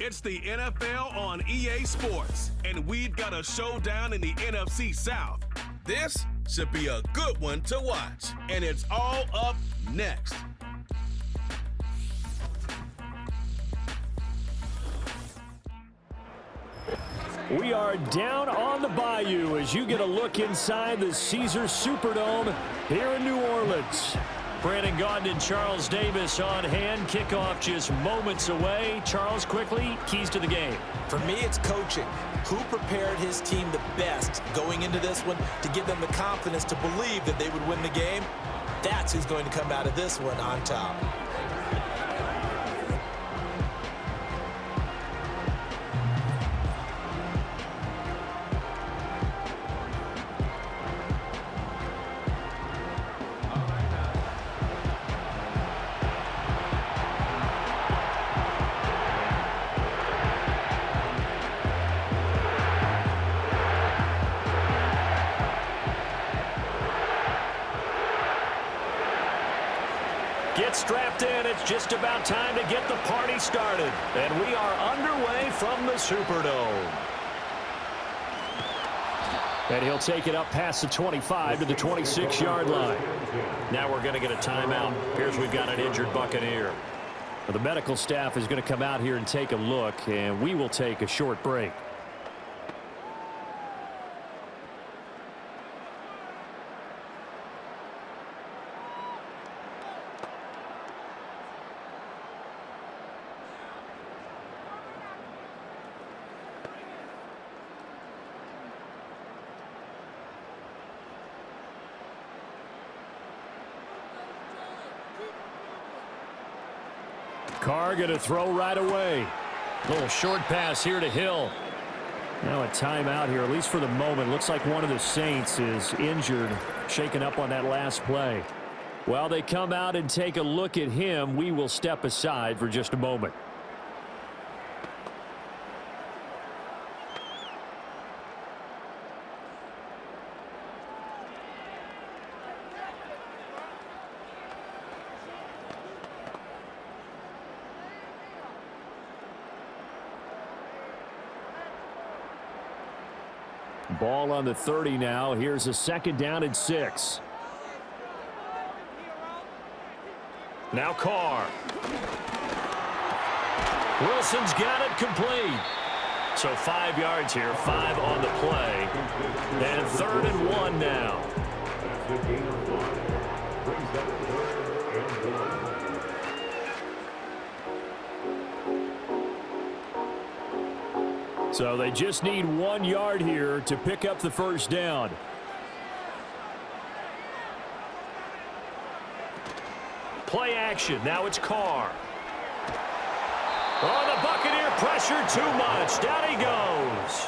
It's the NFL on EA Sports, and we've got a showdown in the NFC South. This should be a good one to watch, and it's all up next. We are down on the bayou as you get a look inside the Caesars Superdome here in New Orleans. Brandon Gaudin and Charles Davis on hand. Kickoff just moments away. Charles, quickly, keys to the game. For me, it's coaching. Who prepared his team the best going into this one to give them the confidence to believe that they would win the game? That's who's going to come out of this one on top. Get strapped in. It's just about time to get the party started. And we are underway from the Superdome. And he'll take it up past the 25 to the 26-yard line. Now we're going to get a timeout. Here's we've got an injured Buccaneer. Well, the medical staff is going to come out here and take a look, and we will take a short break. Carr going to throw right away. Little short pass here to Hill. Now a timeout here, at least for the moment. Looks like one of the Saints is injured, shaken up on that last play. While they come out and take a look at him, we will step aside for just a moment. Ball on the 30 now. Here's a 2nd down and 6. Now Carr. Wilson's got it complete. So 5 yards here, 5 on the play. And 3rd and 1 now. So they just need 1 yard here to pick up the first down. Play action. Now it's Carr. Oh, the Buccaneer pressure too much. Down he goes.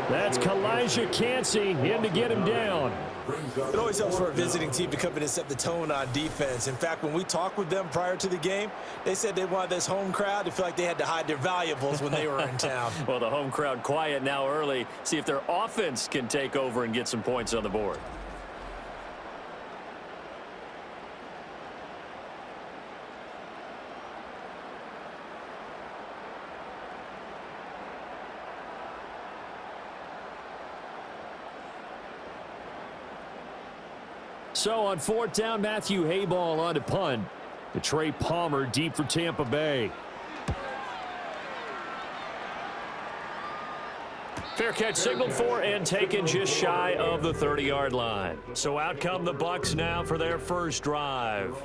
That's Kalijah Cansey in to get him down. It always helps for a visiting team to come in and set the tone on defense. In fact, when we talked with them prior to the game, they said they wanted this home crowd to feel like they had to hide their valuables when they were in town. Well, the home crowd quiet now early. See if their offense can take over and get some points on the board. So on 4th down, Matthew Hayball on to punt. To Trey Palmer deep for Tampa Bay. Fair catch signaled for and taken just shy of the 30-yard line. So out come the Bucs now for their first drive.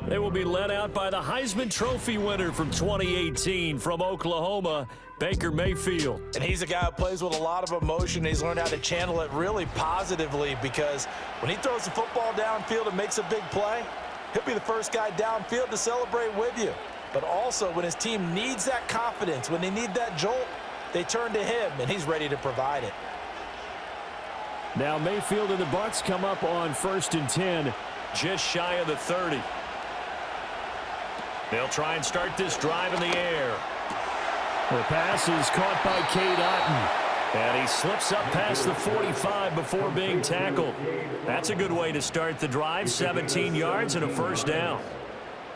They will be led out by the Heisman Trophy winner from 2018 from Oklahoma, Baker Mayfield. And he's a guy who plays with a lot of emotion. He's learned how to channel it really positively because when he throws the football downfield and makes a big play, he'll be the first guy downfield to celebrate with you. But also when his team needs that confidence, when they need that jolt, they turn to him, and he's ready to provide it. Now Mayfield and the Bucs come up on 1st and 10, just shy of the 30. They'll try and start this drive in the air. The pass is caught by Cade Otton. And he slips up past the 45 before being tackled. That's a good way to start the drive. 17 yards and a first down.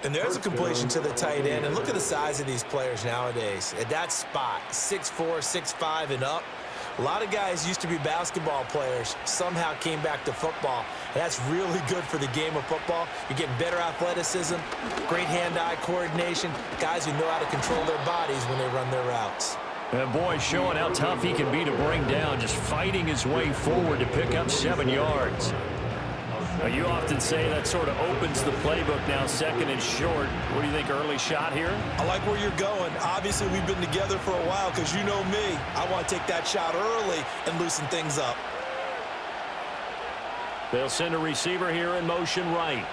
And there's a completion to the tight end. And look at the size of these players nowadays. At that spot, 6'4", 6'5", and up. A lot of guys used to be basketball players, somehow came back to football. And that's really good for the game of football. You're getting better athleticism, great hand-eye coordination, guys who know how to control their bodies when they run their routes. And boy, showing how tough he can be to bring down, just fighting his way forward to pick up 7 yards. Now, you often say that sort of opens the playbook now, second and short. What do you think, early shot here? I like where you're going. Obviously, we've been together for a while because you know me. I want to take that shot early and loosen things up. They'll send a receiver here in motion right.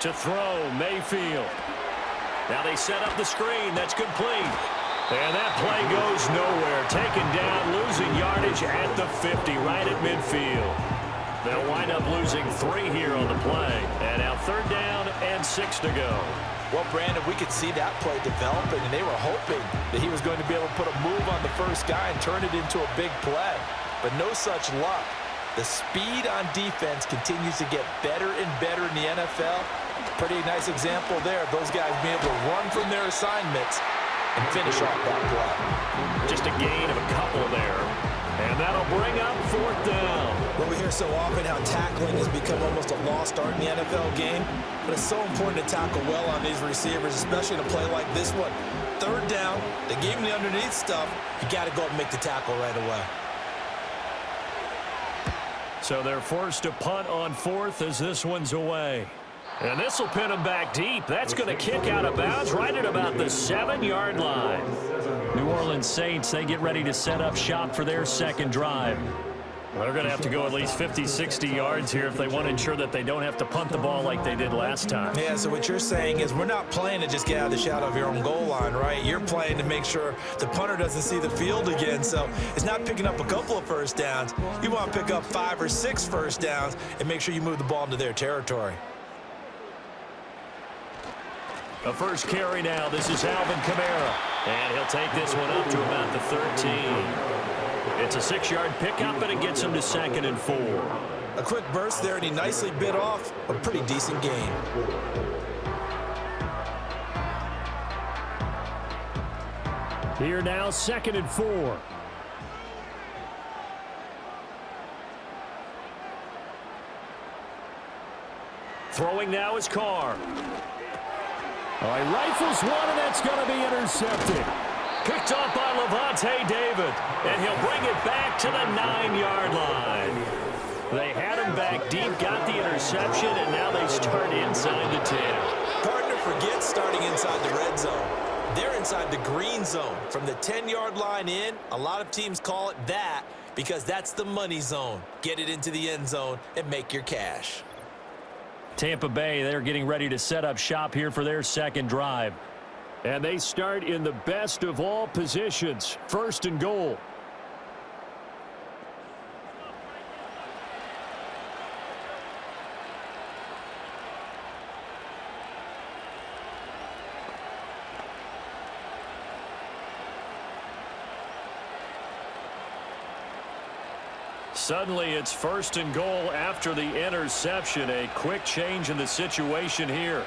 To throw, Mayfield. Now they set up the screen. That's complete. And that play goes nowhere. Taken down, losing yardage at the 50, right at midfield. They'll wind up losing 3 here on the play. And now 3rd down and 6 to go. Well, Brandon, we could see that play developing, and they were hoping that he was going to be able to put a move on the first guy and turn it into a big play. But no such luck. The speed on defense continues to get better and better in the NFL. Pretty nice example there of those guys being able to run from their assignments and finish off that play. Just a gain of a couple there. And that'll bring up 4th down. Well, we hear so often how tackling has become almost a lost art in the NFL game, but it's so important to tackle well on these receivers, especially in a play like this one. 3rd down, they gave him the underneath stuff. You got to go up and make the tackle right away. So they're forced to punt on 4th as this one's away. And this will pin them back deep. That's going to kick out of bounds right at about the 7-yard line. New Orleans Saints, they get ready to set up shop for their 2nd drive. They're going to have to go at least 50, 60 yards here if they want to ensure that they don't have to punt the ball like they did last time. Yeah, so what you're saying is we're not playing to just get out of the shadow of your own goal line, right? You're playing to make sure the punter doesn't see the field again. So it's not picking up a couple of first downs. You want to pick up 5 or 6 first downs and make sure you move the ball into their territory. A first carry now. This is Alvin Kamara. And he'll take this one up to about the 13. It's a 6-yard pickup, and it gets him to 2nd and 4. A quick burst there, and he nicely bit off a pretty decent gain. Here now, 2nd and 4. Throwing now is Carr. All right, rifles one, and that's going to be intercepted. Picked off by Levante David, and he'll bring it back to the 9-yard line. They had him back deep, got the interception, and now they start inside the 10. Partner forgets starting inside the red zone. They're inside the green zone. From the 10-yard line in, a lot of teams call it that because that's the money zone. Get it into the end zone and make your cash. Tampa Bay, they're getting ready to set up shop here for their 2nd drive. And they start in the best of all positions, 1st and goal. Suddenly, it's 1st and goal after the interception. A quick change in the situation here.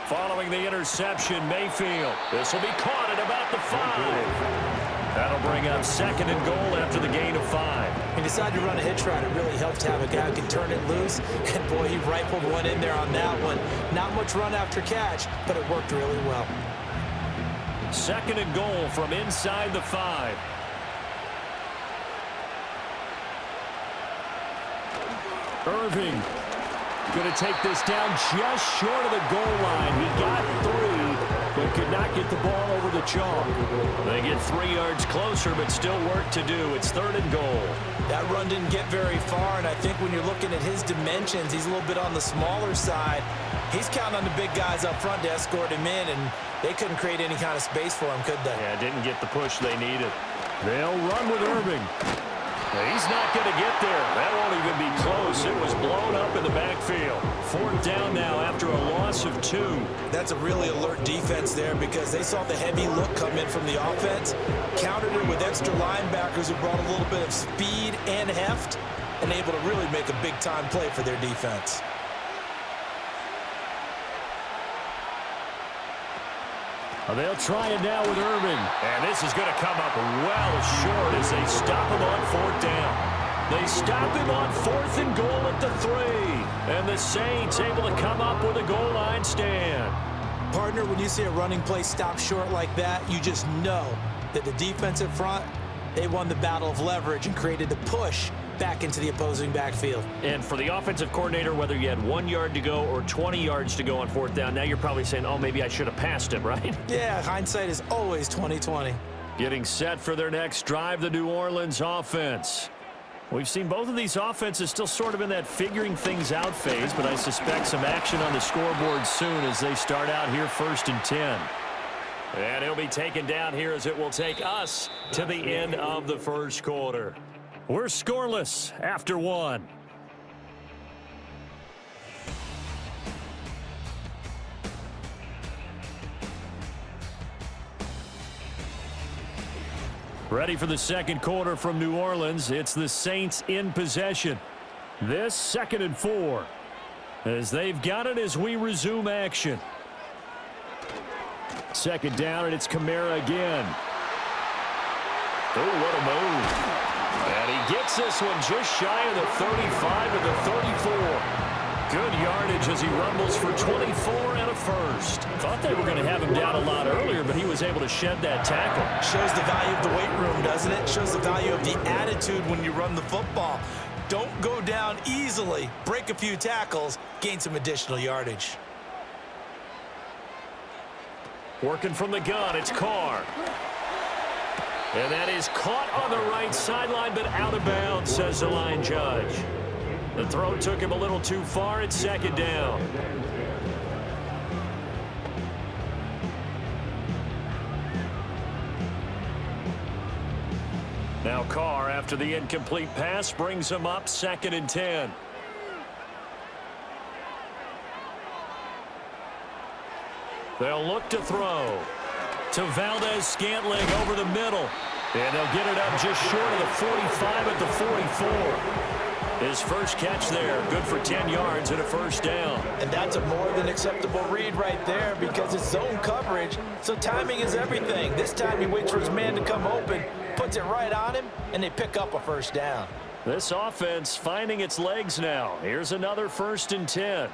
Following the interception, Mayfield. This will be caught at about the 5. That'll bring up 2nd and goal after the gain of 5. He decided to run a hitch route. It really helped to have a guy who can turn it loose. And, boy, he rifled one in there on that one. Not much run after catch, but it worked really well. 2nd and goal from inside the 5. Irving going to take this down just short of the goal line. He got 3, but could not get the ball over the chalk. They get 3 yards closer, but still work to do. It's 3rd and goal. That run didn't get very far, and I think when you're looking at his dimensions, he's a little bit on the smaller side. He's counting on the big guys up front to escort him in, and they couldn't create any kind of space for him, could they? Yeah, didn't get the push they needed. They'll run with Irving. He's not going to get there. That won't even be close. It was blown up in the backfield. 4th down now after a loss of 2. That's a really alert defense there because they saw the heavy look come in from the offense, countered it with extra linebackers who brought a little bit of speed and heft, and able to really make a big-time play for their defense. They'll try it now with Irvin. And this is going to come up well short as they stop him on 4th down. They stop him on 4th and goal at the 3. And the Saints able to come up with a goal line stand. Partner, when you see a running play stop short like that, you just know that the defensive front, they won the battle of leverage and created the push back into the opposing backfield. And for the offensive coordinator, whether you had 1 yard to go or 20 yards to go on 4th down, now you're probably saying, oh, maybe I should have passed him, right? Yeah, hindsight is always 20/20. Getting set for their next drive, the New Orleans offense. We've seen both of these offenses still sort of in that figuring things out phase, but I suspect some action on the scoreboard soon as they start out here 1st and 10. And he'll be taken down here as it will take us to the end of the 1st quarter. We're scoreless after 1. Ready for the 2nd quarter from New Orleans. It's the Saints in possession. This 2nd and 4. As they've got it as we resume action. 2nd down, and it's Kamara again. Oh, what a move. And he gets this one just shy of the 35 to the 34. Good yardage as he rumbles for 24 and a 1st. Thought they were going to have him down a lot earlier, but he was able to shed that tackle. Shows the value of the weight room, doesn't it? Shows the value of the attitude when you run the football. Don't go down easily. Break a few tackles, gain some additional yardage. Working from the gun, it's Carr. And that is caught on the right sideline, but out of bounds, says the line judge. The throw took him a little too far. It's 2nd down. Now Carr, after the incomplete pass, brings him up 2nd and 10. They'll look to throw to Valdez-Scantling over the middle. And they'll get it up just short of the 45 at the 44. His first catch there, good for 10 yards and a 1st down. And that's a more than acceptable read right there because it's zone coverage, so timing is everything. This time he waits for his man to come open, puts it right on him, and they pick up a 1st down. This offense finding its legs now. Here's another 1st and 10.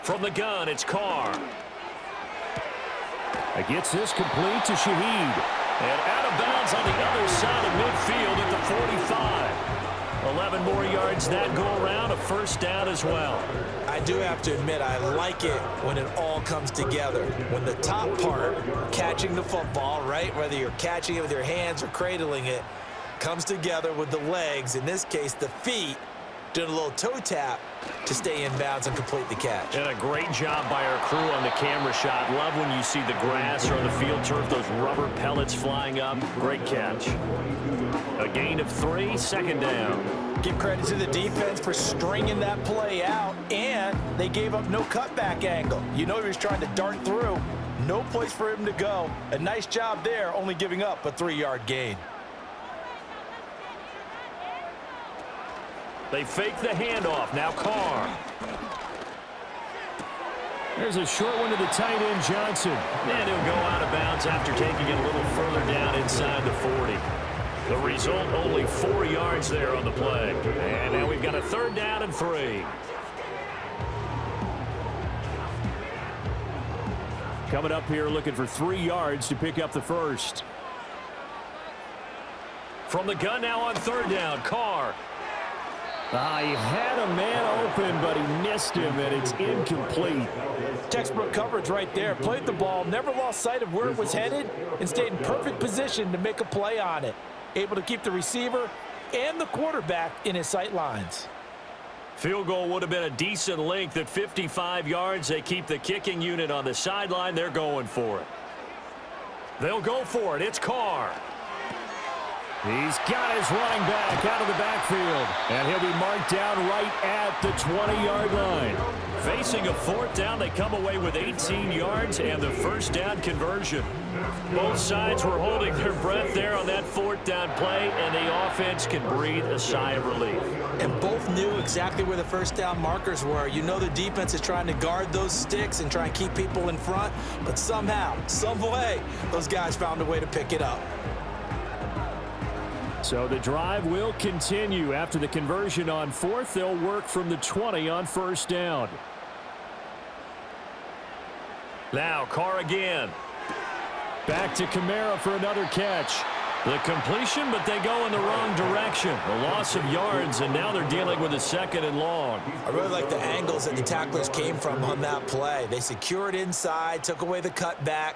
From the gun, it's Carr. Gets this complete to Shaheed. And out of bounds on the other side of midfield at the 45. 11 more yards that go around, a 1st down as well. I do have to admit, I like it when it all comes together. When the top part, catching the football, right, whether you're catching it with your hands or cradling it, comes together with the legs, in this case the feet, doing a little toe tap to stay in bounds and complete the catch. And a great job by our crew on the camera shot. Love when you see the grass or the field turf, those rubber pellets flying up. Great catch. A gain of 3, 2nd down. Give credit to the defense for stringing that play out, and they gave up no cutback angle. You know he was trying to dart through. No place for him to go. A nice job there, only giving up a 3-yard gain. They fake the handoff. Now Carr. There's a short one to the tight end, Johnson. And he'll go out of bounds after taking it a little further down inside the 40. The result, only 4 yards there on the play. And now we've got a 3rd down and 3. Coming up here looking for 3 yards to pick up the 1st. From the gun now on 3rd down, Carr. He had a man open, but he missed him, and it's incomplete. Textbook coverage right there. Played the ball, never lost sight of where it was headed, and stayed in perfect position to make a play on it. Able to keep the receiver and the quarterback in his sight lines. Field goal would have been a decent length at 55 yards. They keep the kicking unit on the sideline. They're going for it. They'll go for it. It's Carr. He's got his running back out of the backfield. And he'll be marked down right at the 20-yard line. Facing a fourth down, they come away with 18 yards and the first down conversion. Both sides were holding their breath there on that fourth down play, and the offense can breathe a sigh of relief. And both knew exactly where the first down markers were. You know the defense is trying to guard those sticks and try and keep people in front, but somehow, some way, those guys found a way to pick it up. So the drive will continue. After the conversion on fourth, they'll work from the 20 on first down. Now Carr again. Back to Kamara for another catch. The completion, but they go in the wrong direction. A loss of yards, and now they're dealing with a second and long. I really like the angles that the tacklers came from on that play. They secured inside, took away the cutback.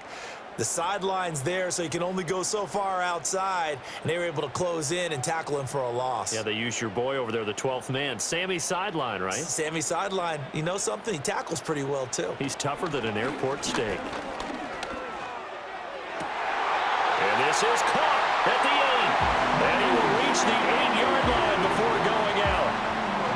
The sideline's there, so you can only go so far outside, and they were able to close in and tackle him for a loss. Yeah, they used your boy over there, the 12th man. Sammy Sideline, right? Sammy Sideline. You know something? He tackles pretty well, too. He's tougher than an airport steak. And this is caught at the 8. And he will reach the 8-yard line before going out.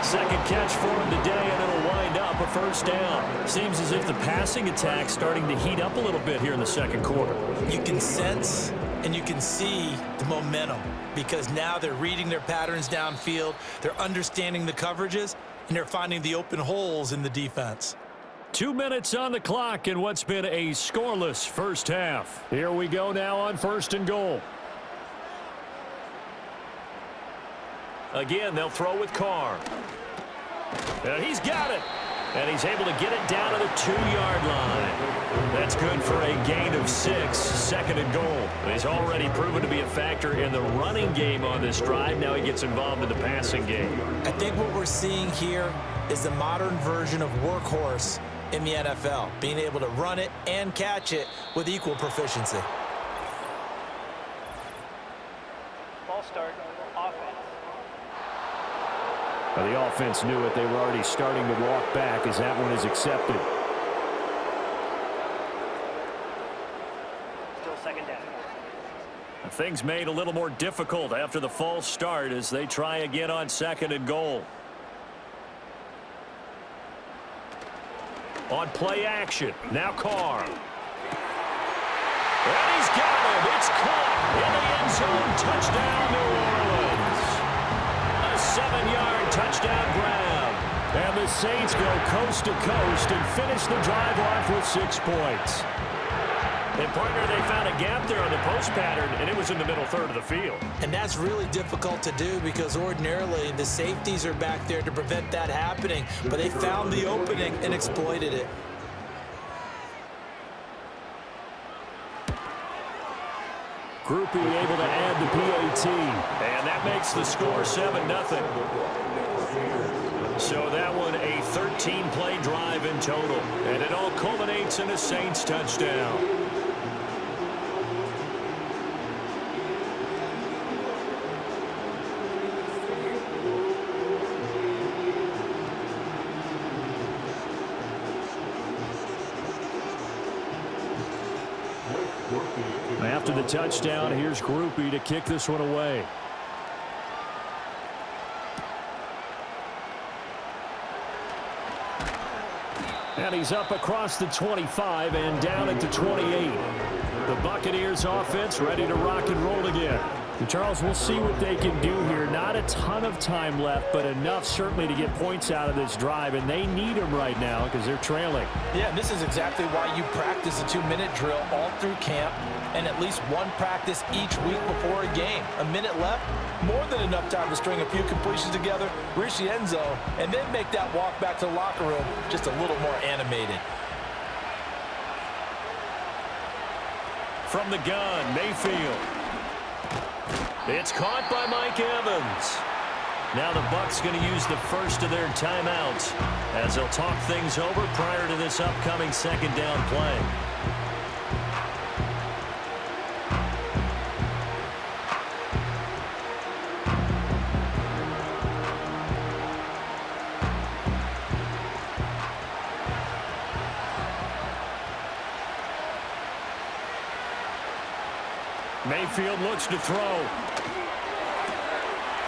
Second catch for him today, and it'll wind up a first down. Seems as if the passing attack's starting to heat up a little bit here in the second quarter. You can sense and you can see the momentum because now they're reading their patterns downfield, they're understanding the coverages, and they're finding the open holes in the defense. 2 minutes on the clock in what's been a scoreless first half. Here we go now on first and goal. Again, they'll throw with Carr. And he's got it. And he's able to get it down to the 2-yard line. That's good for a gain of 6, second and goal. He's already proven to be a factor in the running game on this drive. Now he gets involved in the passing game. I think what we're seeing here is the modern version of workhorse in the NFL, being able to run it and catch it with equal proficiency. Ball start, offense. Well, the offense knew it. They were already starting to walk back as that one is accepted. Still second down. Things made a little more difficult after the false start as they try again on second and goal. On play action, now Carr. And he's got it. It's caught in the end zone. Touchdown, New Orleans. A 7-yard touchdown grab. And the Saints go coast to coast and finish the drive off with 6 points. And, partner, they found a gap there on the post pattern, and it was in the middle third of the field. And that's really difficult to do because ordinarily the safeties are back there to prevent that happening. But they found the opening and exploited it. Groupie able to add the PAT. And that makes the score 7-0. So that one a 13-play drive in total. And it all culminates in a Saints touchdown. After the touchdown, here's Groupie to kick this one away. And he's up across the 25 and down at the 28. The Buccaneers offense ready to rock and roll again. And Charles, we'll see what they can do here. Not a ton of time left, but enough certainly to get points out of this drive, and they need them right now because they're trailing. Yeah, and this is exactly why you practice a 2-minute drill all through camp and at least one practice each week before a game. A minute left, more than enough time to string a few completions together, reach the end zone, and then make that walk back to the locker room just a little more animated. From the gun, Mayfield. It's caught by Mike Evans. Now the Bucs going to use the first of their timeouts as they'll talk things over prior to this upcoming second down play. Mayfield looks to throw.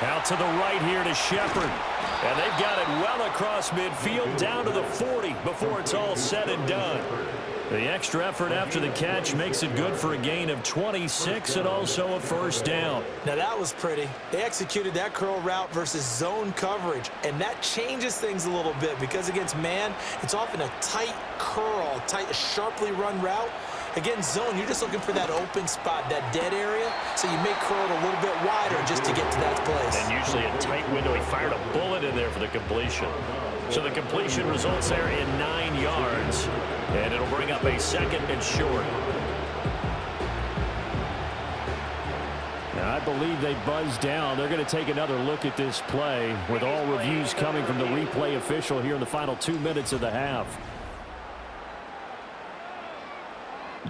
Out to the right here to Shepard. And they've got it well across midfield down to the 40 before it's all said and done. The extra effort after the catch makes it good for a gain of 26 and also a first down. Now that was pretty. They executed that curl route versus zone coverage, and that changes things a little bit because against man, it's often a tight curl, sharply run route. Against zone, you're just looking for that open spot, that dead area, so you may curl it a little bit wider just to get to that place. And usually a tight window. He fired a bullet in there for the completion. So the completion results there in 9 yards, and it'll bring up a second and short. Now, I believe they buzzed down. They're going to take another look at this play with all reviews coming from the replay official here in the final 2 minutes of the half.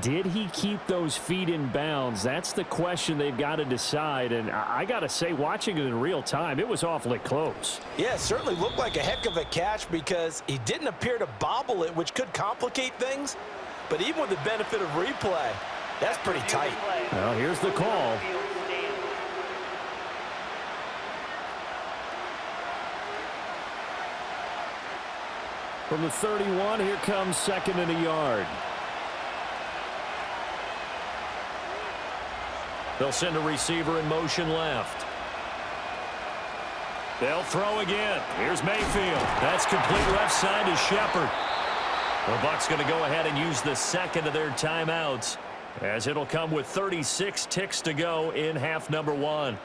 Did he keep those feet in bounds? That's the question they've got to decide. And I got to say, watching it in real time, it was awfully close. Yeah, it certainly looked like a heck of a catch because he didn't appear to bobble it, which could complicate things. But even with the benefit of replay, that's pretty tight. Well, here's the call. From the 31, here comes second and a yard. They'll send a receiver in motion left. They'll throw again. Here's Mayfield. That's complete left side to Shepard. The Bucs going to go ahead and use the second of their timeouts, as it'll come with 36 ticks to go in half number 1.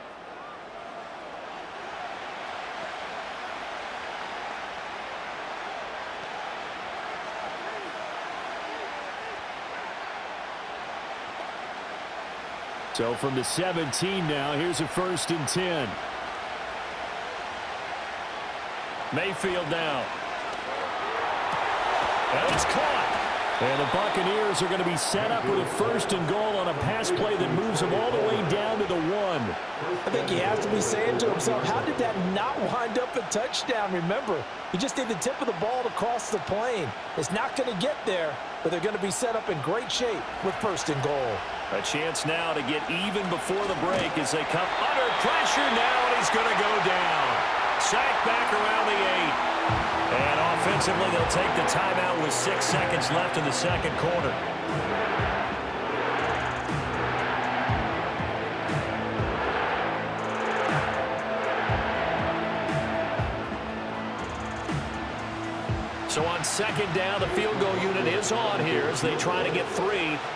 So from the 17 now, here's a 1st and 10. Mayfield now. And it's caught. And the Buccaneers are going to be set up with a 1st and goal on a pass play that moves them all the way down to the 1. I think he has to be saying to himself, how did that not wind up a touchdown? Remember, you just need the tip of the ball to cross the plane. It's not going to get there, but they're going to be set up in great shape with 1st and goal. A chance now to get even before the break as they come under pressure now, and he's going to go down. Sacked back around the 8. And offensively, they'll take the timeout with 6 seconds left in the second quarter. So on second down, the field goal unit is on here as they try to get 3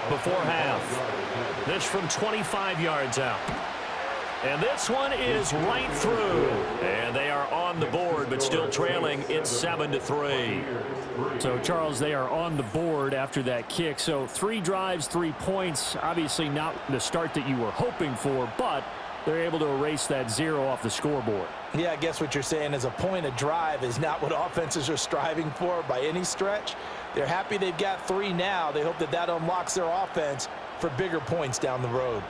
before half. This from 25 yards out. And this one is right through. And they are on the board, but still trailing. It's 7-3. So, Charles, they are on the board after that kick. So 3 drives, 3 points. Obviously not the start that you were hoping for, but they're able to erase that 0 off the scoreboard. Yeah, I guess what you're saying is a point of drive is not what offenses are striving for by any stretch. They're happy they've got 3 now. They hope that that unlocks their offense for bigger points down the road.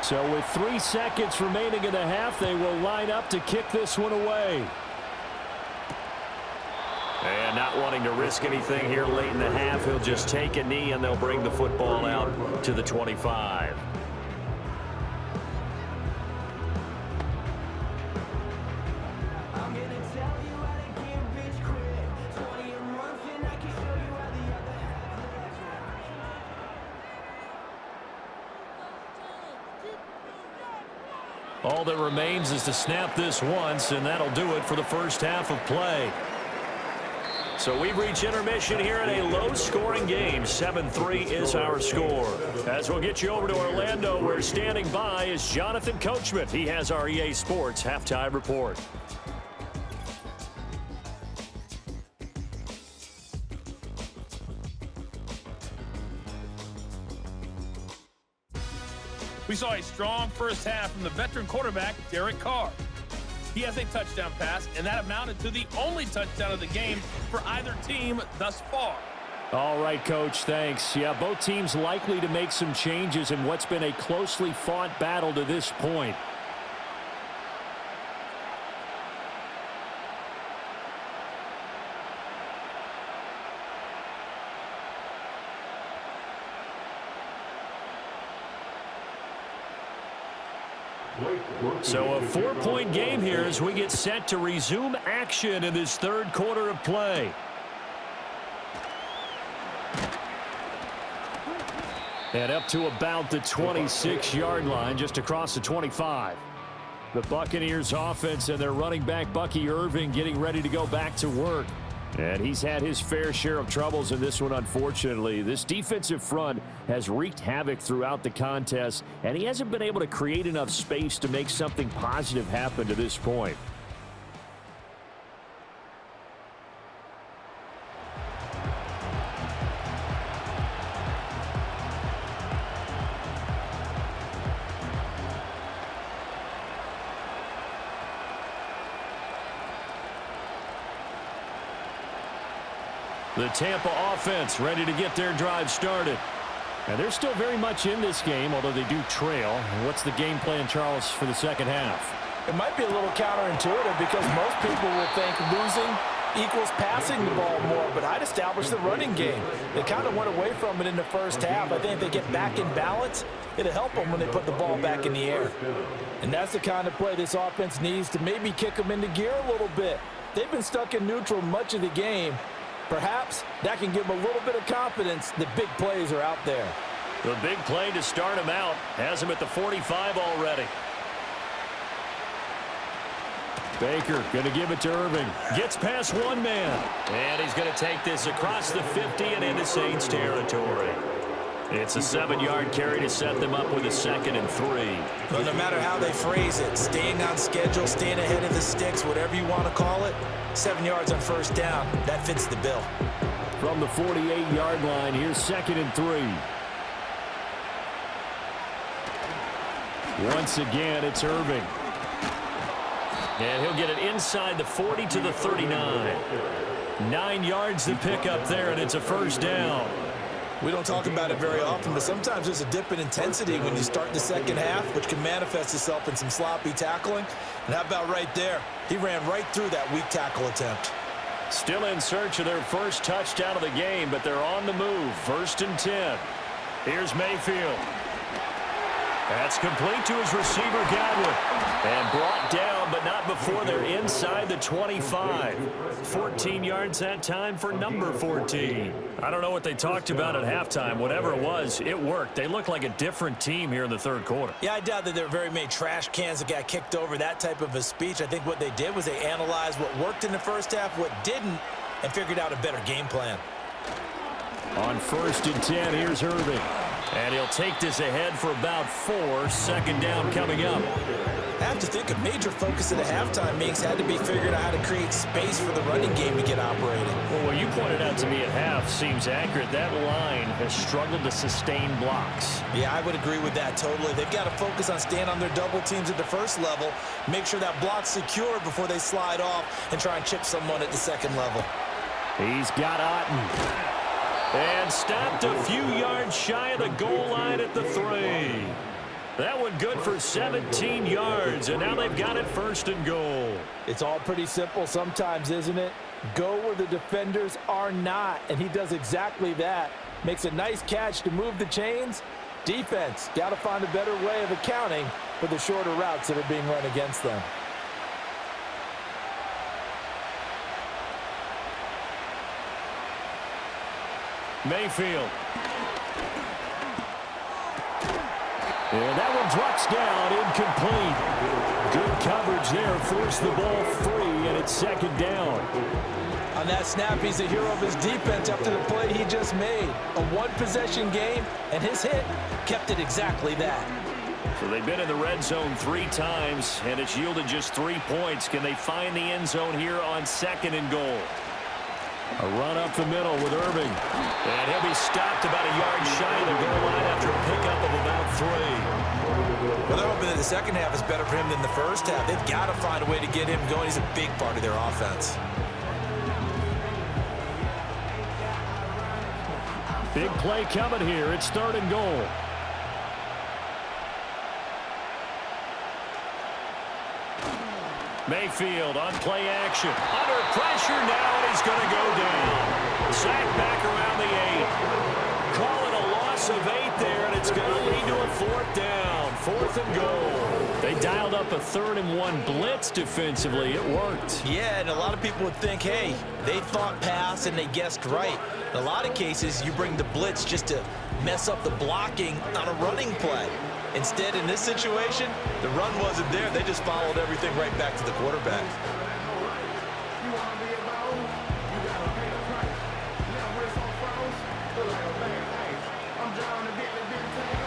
So with 3 seconds remaining in the half, they will line up to kick this one away. And not wanting to risk anything here late in the half, he'll just take a knee and they'll bring the football out to the 25. All that remains is to snap this once, and that'll do it for the first half of play. So we've reached intermission here in a low-scoring game. 7-3 is our score. As we'll get you over to Orlando, where standing by is Jonathan Coachman. He has our EA Sports Halftime Report. We saw a strong first half from the veteran quarterback, Derek Carr. He has a touchdown pass, and that amounted to the only touchdown of the game for either team thus far. All right, Coach, thanks. Yeah, both teams likely to make some changes in what's been a closely fought battle to this point. So a 4-point game here as we get set to resume action in this third quarter of play. And up to about the 26-yard line, just across the 25. The Buccaneers offense and their running back, Bucky Irving, getting ready to go back to work. And he's had his fair share of troubles in this one, unfortunately. This defensive front has wreaked havoc throughout the contest, and he hasn't been able to create enough space to make something positive happen to this point. The Tampa offense ready to get their drive started. And they're still very much in this game, although they do trail. What's the game plan, Charles, for the second half? It might be a little counterintuitive because most people will think losing equals passing the ball more, but I'd establish the running game. They kind of went away from it in the first half. I think if they get back in balance, it'll help them when they put the ball back in the air. And that's the kind of play this offense needs to maybe kick them into gear a little bit. They've been stuck in neutral much of the game. Perhaps that can give them a little bit of confidence that big plays are out there. The big play to start him out has him at the 45 already. Baker going to give it to Irving. Gets past one man. And he's going to take this across the 50 and into Saints territory. It's a 7-yard carry to set them up with a 2nd and 3. Well, no matter how they phrase it, staying on schedule, staying ahead of the sticks, whatever you want to call it, 7 yards on first down, that fits the bill. From the 48-yard line, here's 2nd and 3. Once again, it's Irving. And he'll get it inside the 40 to the 39. 9 yards to pick up there, and it's a first down. We don't talk about it very often, but sometimes there's a dip in intensity when you start the second half, which can manifest itself in some sloppy tackling. And how about right there? He ran right through that weak tackle attempt. Still in search of their first touchdown of the game, but they're on the move. 1st and 10. Here's Mayfield. That's complete to his receiver, Godwin. And brought down, but not before they're inside the 25. 14 yards that time for number 14. I don't know what they talked about at halftime. Whatever it was, it worked. They look like a different team here in the third quarter. Yeah, I doubt that there were very many trash cans that got kicked over, that type of a speech. I think what they did was they analyzed what worked in the first half, what didn't, and figured out a better game plan. On 1st and 10, here's Irving. And he'll take this ahead for about 4. 2nd down coming up. I have to think a major focus of the halftime meetings had to be figuring out how to create space for the running game to get operating. Well, what you pointed out to me at half seems accurate. That line has struggled to sustain blocks. Yeah, I would agree with that totally. They've got to focus on staying on their double teams at the first level, make sure that block's secure before they slide off and try and chip someone at the second level. He's got Otten. And stopped a few yards shy of the goal line at the 3. That one good for 17 yards, and now they've got it 1st and goal. It's all pretty simple sometimes, isn't it? Go where the defenders are not, and he does exactly that. Makes a nice catch to move the chains. Defense, got to find a better way of accounting for the shorter routes that are being run against them. Mayfield. And that one drops down, incomplete. Good coverage there, forced the ball free, and it's 2nd down. On that snap, he's a hero of his defense after the play he just made. A one-possession game, and his hit kept it exactly that. So they've been in the red zone 3 times, and it's yielded just 3 points. Can they find the end zone here on 2nd and goal? A run up the middle with Irving. And he'll be stopped about a yard shy of the goal line after a pickup of about 3. Well, they're hoping that the second half is better for him than the first half. They've got to find a way to get him going. He's a big part of their offense. Big play coming here. It's 3rd and goal. Mayfield on play action. Under pressure now, and he's going to go down. Sack back around the 8. Call it a loss loss of 8 there, and it's going to lead to a 4th down. 4th and goal. They dialed up a 3rd and 1 blitz defensively. It worked. Yeah, and a lot of people would think, hey, they thought pass and they guessed right. In a lot of cases, you bring the blitz just to mess up the blocking on a running play. Instead, in this situation, the run wasn't there. They just followed everything right back to the quarterback.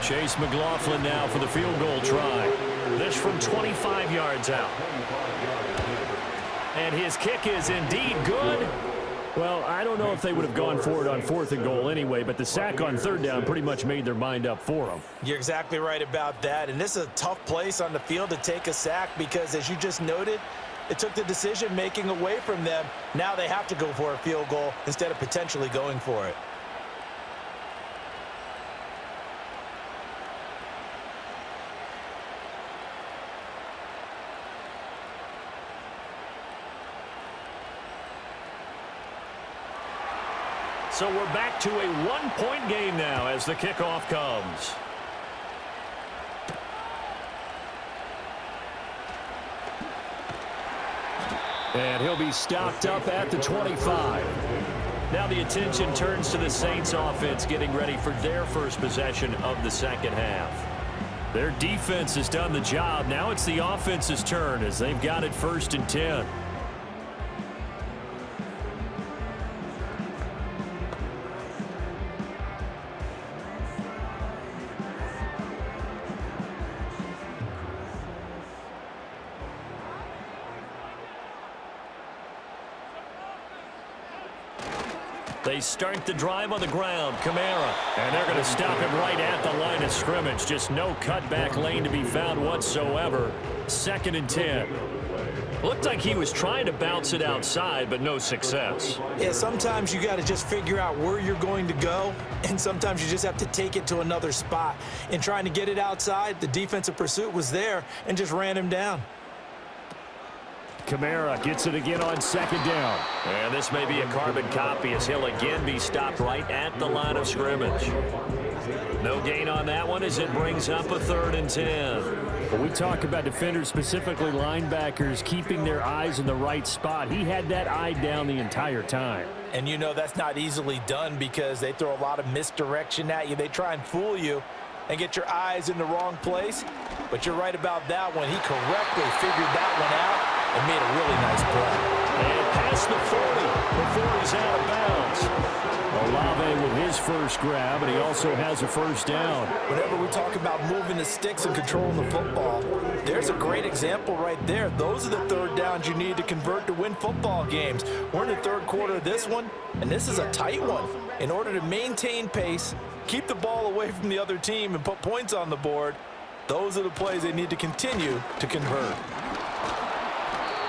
Chase McLaughlin now for the field goal try. This from 25 yards out. And his kick is indeed good. Well, I don't know if they would have gone for it on 4th and goal anyway, but the sack on 3rd down pretty much made their mind up for them. You're exactly right about that. And this is a tough place on the field to take a sack because, as you just noted, it took the decision-making away from them. Now they have to go for a field goal instead of potentially going for it. So we're back to a 1-point game now as the kickoff comes. And he'll be stopped up at the 25. Now the attention turns to the Saints offense getting ready for their first possession of the second half. Their defense has done the job. Now it's the offense's turn as they've got it 1st and 10. They start the drive on the ground. Kamara. And they're going to stop him right at the line of scrimmage. Just no cutback lane to be found whatsoever. 2nd and 10. Looked like he was trying to bounce it outside, but no success. Yeah, sometimes you got to just figure out where you're going to go, and sometimes you just have to take it to another spot. In trying to get it outside, the defensive pursuit was there and just ran him down. Kamara gets it again on 2nd down. And this may be a carbon copy as he'll again be stopped right at the line of scrimmage. No gain on that one as it brings up a 3rd and 10. When we talk about defenders, specifically linebackers, keeping their eyes in the right spot, he had that eye down the entire time. And you know that's not easily done because they throw a lot of misdirection at you. They try and fool you and get your eyes in the wrong place. But you're right about that one. He correctly figured that one out and made a really nice play. And past the 40 before he's out of bounds. Olave with his first grab, and he also has a 1st down. Whenever we talk about moving the sticks and controlling the football, there's a great example right there. Those are the 3rd downs you need to convert to win football games. We're in the 3rd quarter of this one, and this is a tight one. In order to maintain pace, keep the ball away from the other team, and put points on the board, those are the plays they need to continue to convert.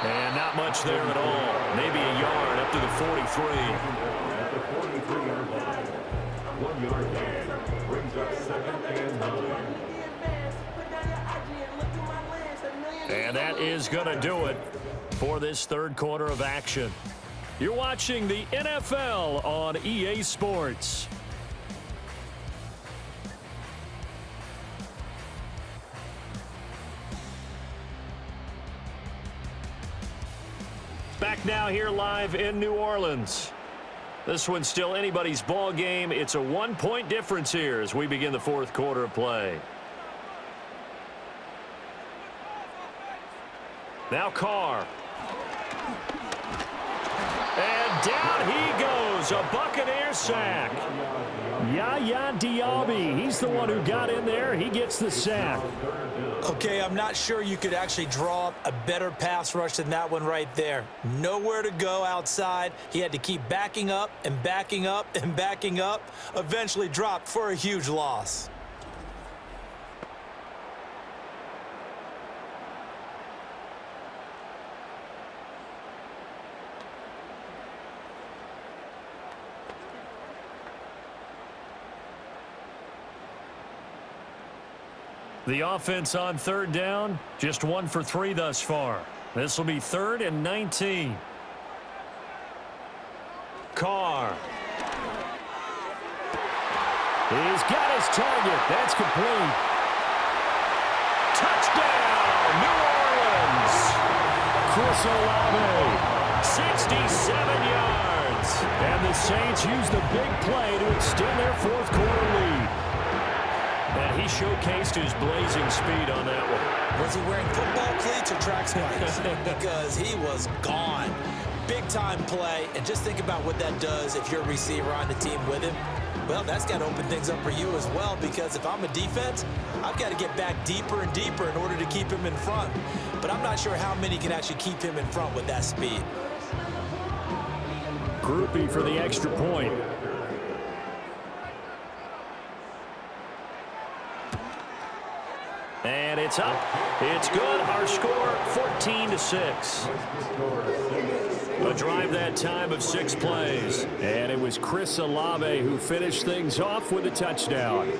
And not much there at all. Maybe a yard up to the 43. And that is going to do it for this 3rd quarter of action. You're watching the NFL on EA Sports. Back now here live in New Orleans. This one's still anybody's ball game. It's a 1-point difference here as we begin the 4th quarter of play. Now Carr. And down he goes. A Buccaneer sack. Yaya Diaby, he's the one who got in there. He gets the sack. Okay, I'm not sure you could actually draw up a better pass rush than that one right there. Nowhere to go outside. He had to keep backing up and backing up and backing up. Eventually dropped for a huge loss. The offense on 3rd down, just 1 for 3 thus far. This will be 3rd and 19. Carr. He's got his target. That's complete. Touchdown, New Orleans. Chris Olave, 67 yards. And the Saints use the big play to extend their fourth quarter lead. And he showcased his blazing speed on that one. Was he wearing football cleats or track spikes? Because he was gone. Big-time play, and just think about what that does if you're a receiver on the team with him. Well, that's got to open things up for you as well, because if I'm a defense, I've got to get back deeper and deeper in order to keep him in front. But I'm not sure how many can actually keep him in front with that speed. Groupie for the extra point. And it's up. It's good. Our score, 14-6. A drive that time of 6 plays. And it was Chris Olave who finished things off with a touchdown.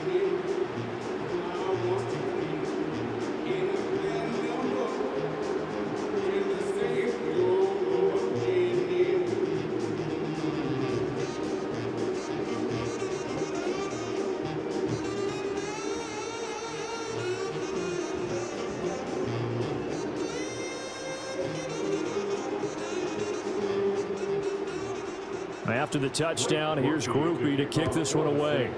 After the touchdown, here's Groupie to kick this one away.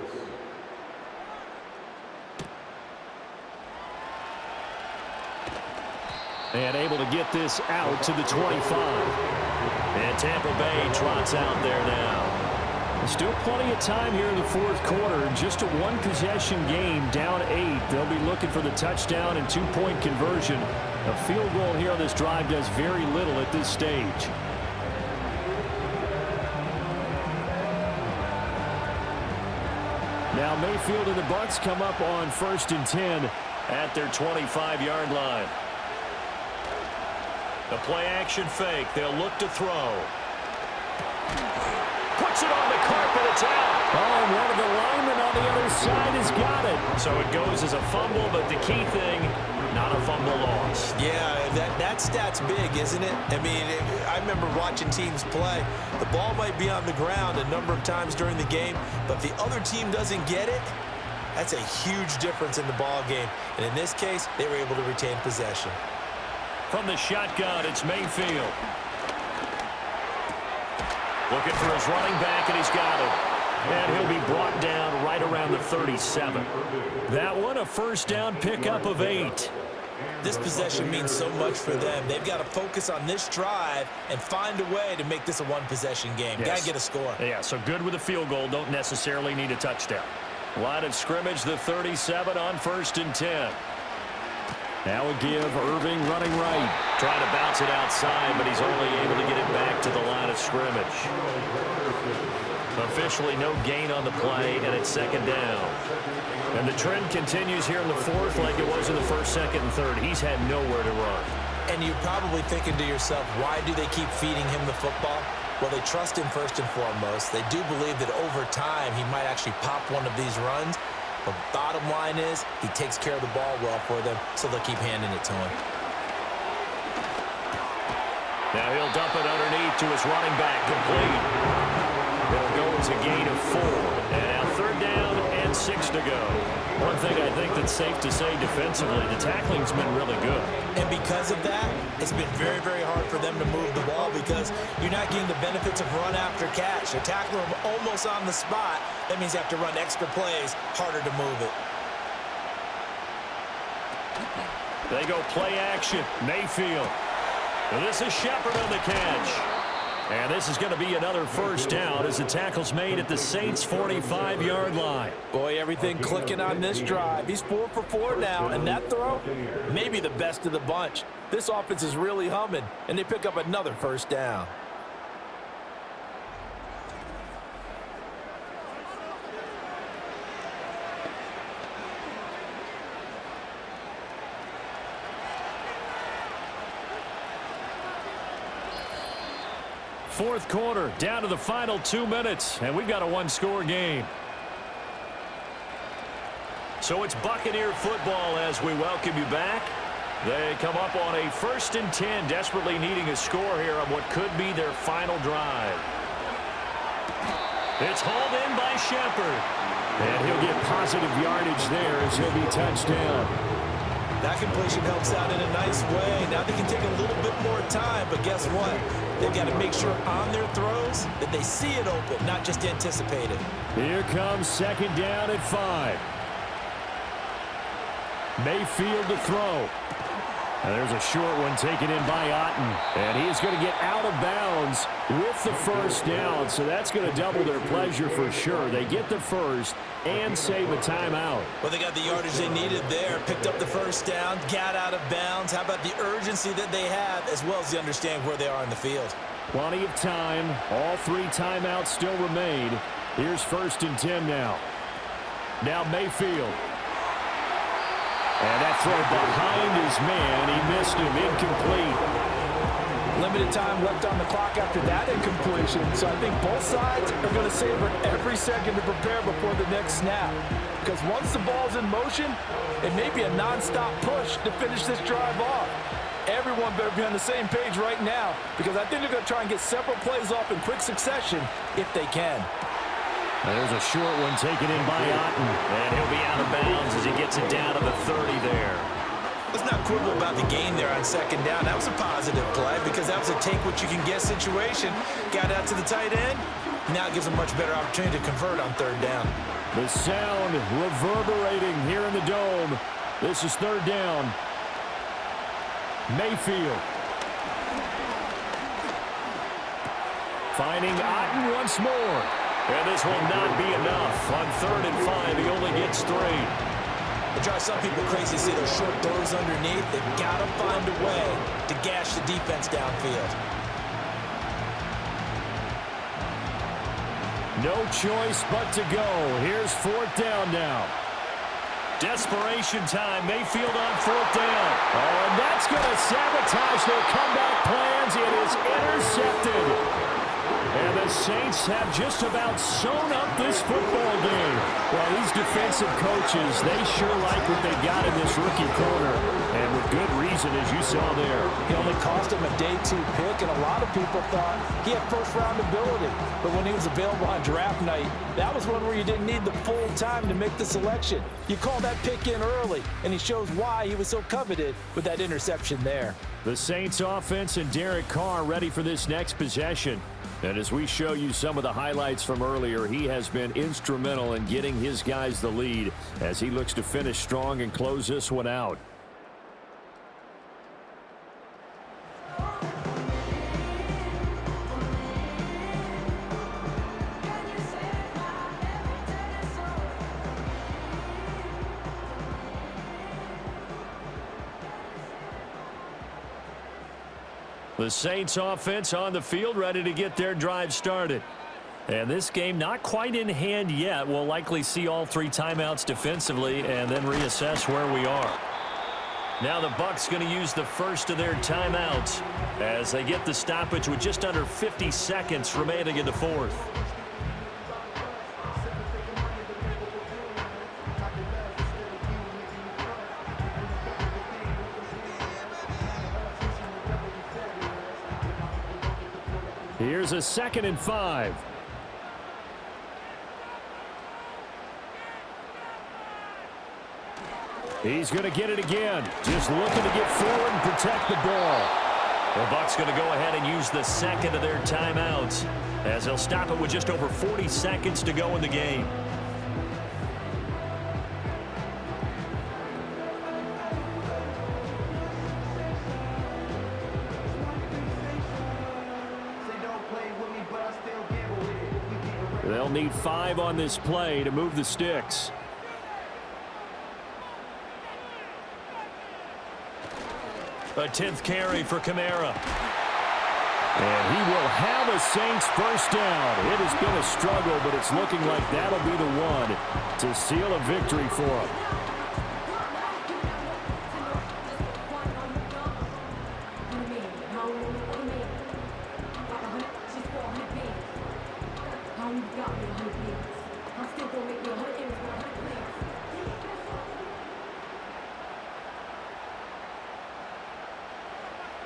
And able to get this out to the 25. And Tampa Bay trots out there now. Still plenty of time here in the fourth quarter. Just a one-possession game, down 8. They'll be looking for the touchdown and two-point conversion. A field goal here on this drive does very little at this stage. Now Mayfield and the Bucs come up on 1st and 10 at their 25-yard line. The play-action fake. They'll look to throw. Puts it on the carpet. It's out. Oh, and one of the linemen on the other side has got it. So it goes as a fumble, but the key thing, not a fumble loss. Yeah, that stat's big, isn't it? I mean, I remember watching teams play. The ball might be on the ground a number of times during the game, but if the other team doesn't get it, that's a huge difference in the ball game. And in this case, they were able to retain possession. From the shotgun, it's Mayfield. Looking for his running back, and he's got it. And he'll be brought down right around the 37. That one, a first down pickup of 8. This possession means so much for them. They've got to focus on this drive and find a way to make this a one-possession game. Yes. Got to get a score. Yeah, so good with a field goal. Don't necessarily need a touchdown. Line of scrimmage, the 37 on 1st and 10. Now a give, Irving running right. Trying to bounce it outside, but he's only able to get it back to the line of scrimmage. Officially no gain on the play, and it's 2nd down. And the trend continues here in the 4th like it was in the 1st, 2nd, and 3rd. He's had nowhere to run. And you're probably thinking to yourself, why do they keep feeding him the football? Well, they trust him first and foremost. They do believe that over time he might actually pop one of these runs. But bottom line is, he takes care of the ball well for them, so they'll keep handing it to him. Now he'll dump it underneath to his running back, complete. It'll go as a gain of 4. And now 3rd down and 6 to go. One thing I think that's safe to say defensively, the tackling's been really good. And because of that, it's been very, very hard for them to move the ball because you're not getting the benefits of run after catch. They're tackling them almost on the spot. That means you have to run extra plays, harder to move it. They go play action. Mayfield. Well, this is Shepard on the catch. And this is going to be another first down as the tackle's made at the Saints' 45-yard line. Boy, everything clicking on this drive. He's 4 for 4 now, and that throw, maybe the best of the bunch. This offense is really humming, and they pick up another first down. Fourth quarter, down to the final 2 minutes, and we've got a one-score game. So it's Buccaneer football as we welcome you back. They come up on a 1st and 10, desperately needing a score here on what could be their final drive. It's hauled in by Shepard. And he'll get positive yardage there as he'll be touched down. That completion helps out in a nice way. Now they can take a little bit more time, but guess what? They've got to make sure on their throws that they see it open, not just anticipate it. Here comes second down at 5. Mayfield to throw. And there's a short one taken in by Otten. And he is going to get out of bounds with the first down. So that's going to double their pleasure for sure. They get the first and save a timeout. Well, they got the yardage they needed there. Picked up the first down, got out of bounds. How about the urgency that they have as well as the understanding where they are in the field? Plenty of time. All 3 timeouts still remain. Here's 1st and 10 now. Now Mayfield. And that throw behind his man. He missed him. Incomplete. Limited time left on the clock after that incompletion. So I think both sides are going to savor every second to prepare before the next snap. Because once the ball's in motion, it may be a nonstop push to finish this drive off. Everyone better be on the same page right now because I think they're going to try and get several plays off in quick succession if they can. There's a short one taken in by Otten. And he'll be out of bounds as he gets it down to the 30 there. Let's not quibble about the gain there on second down. That was a positive play because that was a take-what-you-can-get situation. Got out to the tight end. Now it gives a much better opportunity to convert on 3rd down. The sound reverberating here in the Dome. This is 3rd down. Mayfield. Finding Otten once more. And this will not be enough. On 3rd and 5, he only gets 3. It drives some people crazy to see those short throws underneath. They've got to find a way to gash the defense downfield. No choice but to go. Here's 4th down now. Desperation time. Mayfield on 4th down. Oh, and that's going to sabotage their comeback plans. It is intercepted. And the Saints have just about sewn up this football game. Well, these defensive coaches, they sure like what they got in this rookie corner. And with good reason, as you saw there. He only cost him a day 2 pick, and a lot of people thought he had first-round ability. But when he was available on draft night, that was one where you didn't need the full time to make the selection. You call that pick in early, and he shows why he was so coveted with that interception there. The Saints offense and Derek Carr ready for this next possession. And as we show you some of the highlights from earlier, he has been instrumental in getting his guys the lead as he looks to finish strong and close this one out. The Saints offense on the field ready to get their drive started. And this game not quite in hand yet. We'll likely see all 3 timeouts defensively and then reassess where we are. Now the Bucs going to use the first of their timeouts as they get the stoppage with just under 50 seconds remaining in the 4th. Here's a 2nd and 5. He's going to get it again. Just looking to get forward and protect the ball. The Bucs going to go ahead and use the 2nd of their timeouts as they'll stop it with just over 40 seconds to go in the game. They'll need 5 on this play to move the sticks. A 10th carry for Kamara. And he will have a Saints first down. It has been a struggle, but it's looking like that'll be the one to seal a victory for him.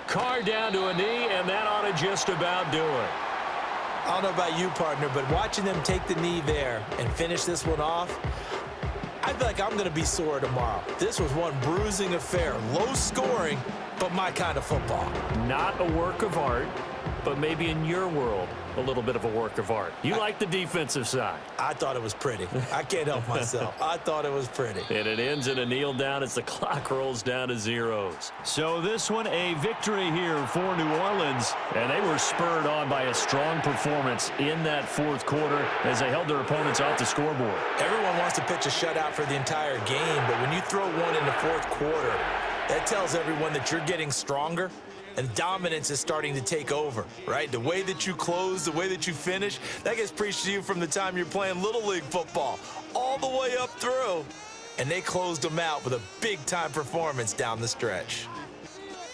Carr down to a knee, and that ought to just about do it. I don't know about you, partner, but watching them take the knee there and finish this one off, I feel like I'm going to be sore tomorrow. This was one bruising affair. Low scoring, but my kind of football. Not a work of art, but maybe in your world, a little bit of a work of art. You like the defensive side. I thought it was pretty. I can't help myself. I thought it was pretty. And it ends in a kneel down as the clock rolls down to zeros. So this one, a victory here for New Orleans. And they were spurred on by a strong performance in that fourth quarter as they held their opponents off the scoreboard. Everyone wants to pitch a shutout for the entire game, but when you throw one in the fourth quarter, that tells everyone that you're getting stronger and dominance is starting to take over, right? The way that you close, the way that you finish, that gets preached to you from the time you're playing Little League football all the way up through. And they closed them out with a big-time performance down the stretch.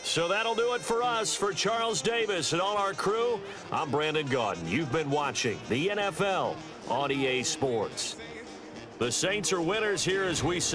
So that'll do it for us. For Charles Davis and all our crew, I'm Brandon Gaudin. You've been watching the NFL on EA Sports. The Saints are winners here as we say